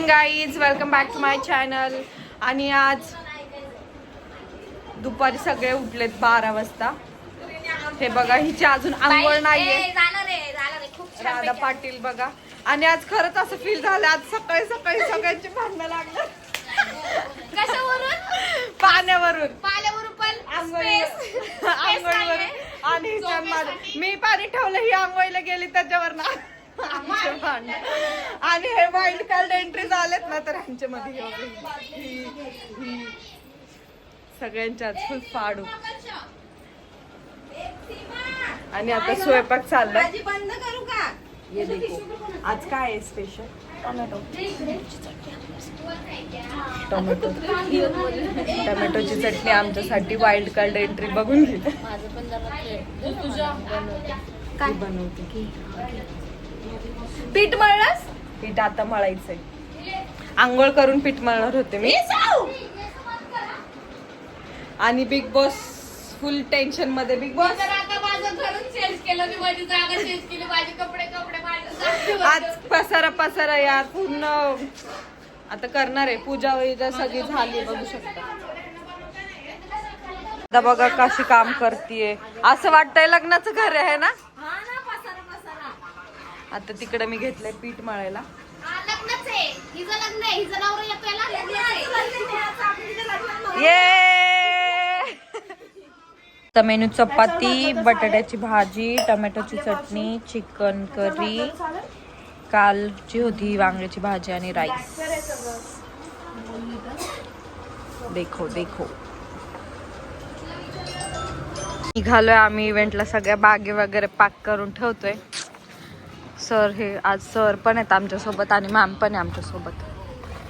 Guys welcome back to my channel. आणि आज दुपारी सगळे उठलेत 12 वाजता. हे बघा हिची अजून अंघोळ नाहीये. राधा पाटील बघा. आणि आज खरंच असं फील झालं आज सकाळी सकाळी सगळ्यांची भांडणं लागलं. कशावरून? पाण्यावरून पण आंघोळीवरून. आणि मी पाणी ठेवलं ही आंघोळीला गेली त्याच्यावर ना. आणि हे वाईल्ड कार्ड एंट्रीज आलेत ना तर ह्यांच्या मध्ये सगळ्यांच्याच फुल फाडू. आणि आता स्वयंपाक चाललाय. बंद करू का? ये देखो आज काय आहे स्पेशल. टोमॅटोची चटणी आमच्यासाठी वाईल्ड कार्ड एंट्री बघून घे. काय बनवते पीठ मळलंस. पीठ आता मळायचंय. आंघोळ करून पीठ मळणार होते मी. आणि बिग बॉस फुल टेन्शन मध्ये. बिग बॉस आज पसारा यार पूर्ण. आता करणार आहे पूजा वगैरे सगळी झाली बघू शकता. आता बघा कशी काम करतीये. असं वाटतंय लग्नाचं घर आहे ना. आता तिकडे मी घेतलंय पीठ मळायला. ये मेनू चपाती, बटाट्याची भाजी, टोमॅटोची चटणी, चिकन करी, कालची होती वांग्याची भाजी आणि राईस. देखो देखो निघालोय आम्ही इव्हेंटला. सगळ्या बागे वगैरे पॅक करून ठेवतोय. सर हे आज सर पण आहेत आमच्यासोबत आणि मॅम पण आहे आमच्यासोबत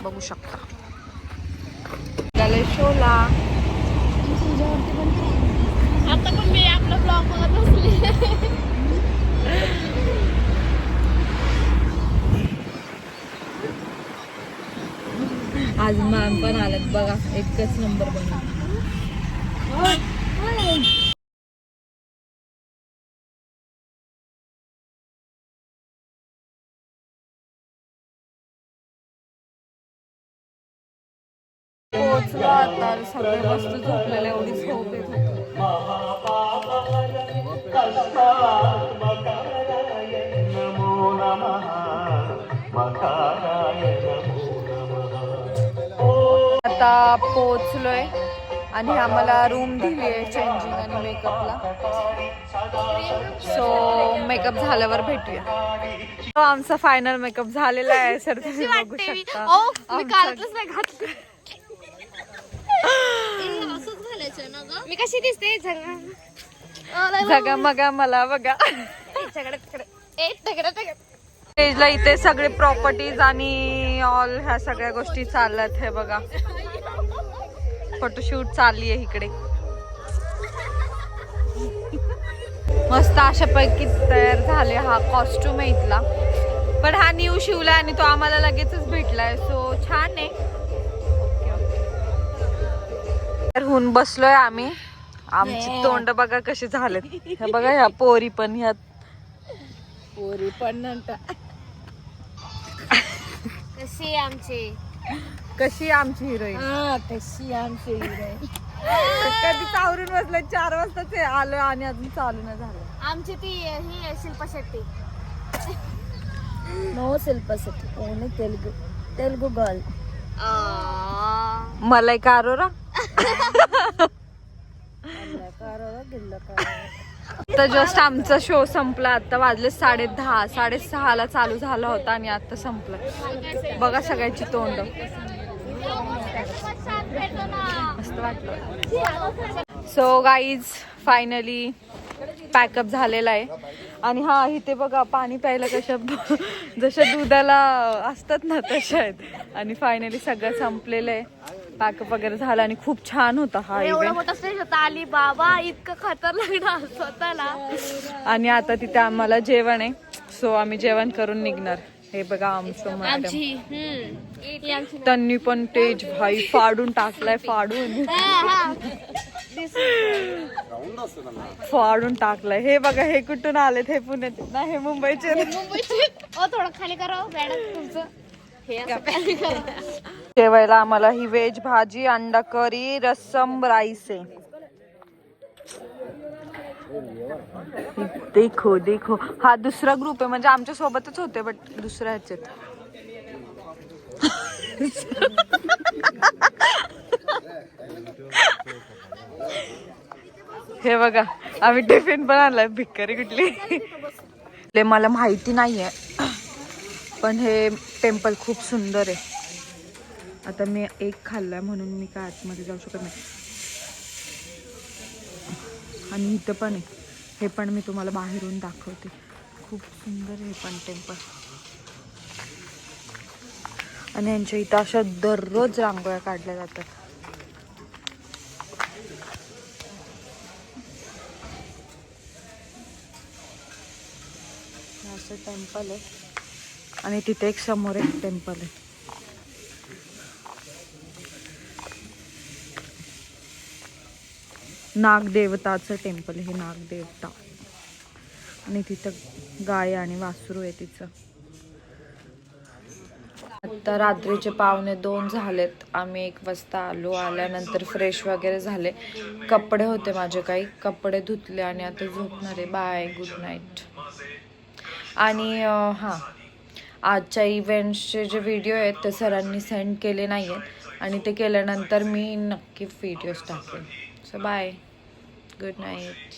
बघू शकता. शोला आता पण मी आपला ब्लॉग बघत बसले. आज मॅम पण आलात बघा. एकच नंबर बनवला. पोचलो आता. सगळे वस्तू झोपलेले. एवढी झोप येत होती. आता पोचलोय आणि आम्हाला रूम दिली आहे चेंजिंग आणि मेकअपला. सो मेकअप झाल्यावर भेटूया. आमचा फायनल मेकअप झालेला आहे सर. तुम्ही बघू शकता. मी कालच नाही घातलं. मी कशी दिसते जगा मगा मला बघा. स्टेजला इथे सगळे प्रॉपर्टीज आणि ऑल ह्या सगळ्या गोष्टी चालल्यात. हे बघा फोटोशूट चालली आहे इकडे. मस्त अशा पैकी तयार झाले. हा कॉस्ट्युम आहे इथला पण हा न्यू शिवलाय आणि तो आम्हाला लगेचच भेटलाय. सो छान आहे. होऊन बसलोय आम्ही. आमची तोंड बघा कशी झालेत. हे बघा ह्या पोरी पण. ह्या पोरी पण कशी कशी आमची हिरोईन. कशी आमची हिरोईन. कधी चावरून बसलं. 4 वाजताच आलोय आणि अजून चालू नाही झालं. आमची ती ही आहे Shilpa Shetty. No Shilpa Shetty only Telugu girl. Malaika Arora. आता जस्ट आमचा शो संपला. आता वाजले 10:30. 6:30 चालू झाला होता आणि आता संपला. बघा सगळ्यांची तोंड. मस्त वाटलं. सो गाईज फायनली पॅकअप झालेला आहे. आणि हा इथे बघा पाणी प्यायला कशा जशा दुधाला असतात ना तशा आहेत. आणि फायनली सगळं संपलेलं आहे. पॅकअप वगैरे झालं आणि खूप छान होता हा इव्हेंट. मोठा स्टेज होता. आली बाबा इतकं खतरनाक स्वतःला. आणि आता तिथे आम्हाला जेवण आहे. सो आम्ही जेवण करून निघणार. हे बघा आमचं मॅडम. त्यांनी पण तेज भाई फाडून टाकलाय. फाडून टाकलाय. हे बघा हे कुठून आलेत. हे पुण्यात ना. हे मुंबईचे. थोडं खाली करा मॅडम तुमचं. जेवायला आम्हाला ही व्हेज भाजी, अंडा करी, रस्सम, राईस आहे. देखो देखो, हा दुसरा ग्रुप आहे, म्हणजे आमच्या सोबतच होते बट दुसऱ्या ह्याच्यात. हे बघा आम्ही टिफिन पण आणलाय. भिकारी कुठली ते मला माहिती नाहीये, पण हे टेम्पल खूप सुंदर आहे. आता मी एक खाल्लाय म्हणून मी काय आतमध्ये जाऊ शकत नाही. आणि इथं पण आहे, हे पण मी तुम्हाला बाहेरून दाखवते. खूप सुंदर आहे हे पण टेम्पल. आणि यांच्या इथं अशा दररोज रांगोळ्या काढल्या जातात. असं टेम्पल आहे आणि तिथे एक समोर एक टेम्पल आहे. नागदेवताचं टेम्पल हे, नागदेवता. आणि तिथं गाय आणि वासरू आहे तिचं. आता रात्रीचे 1:45 झालेत. आम्ही 1 वाजता आलो. आल्यानंतर फ्रेश वगैरे झाले. कपडे होते माझे, काही कपडे धुतले आणि आता झोपणार आहे. Bye, good night. आणि हां, आजच्या इव्हेंट्सचे जे व्हिडिओ आहेत ते सरांनी सेंड केले नाही आहेत आणि ते केल्यानंतर मी नक्की व्हिडिओज टाकेन. So bye, good night.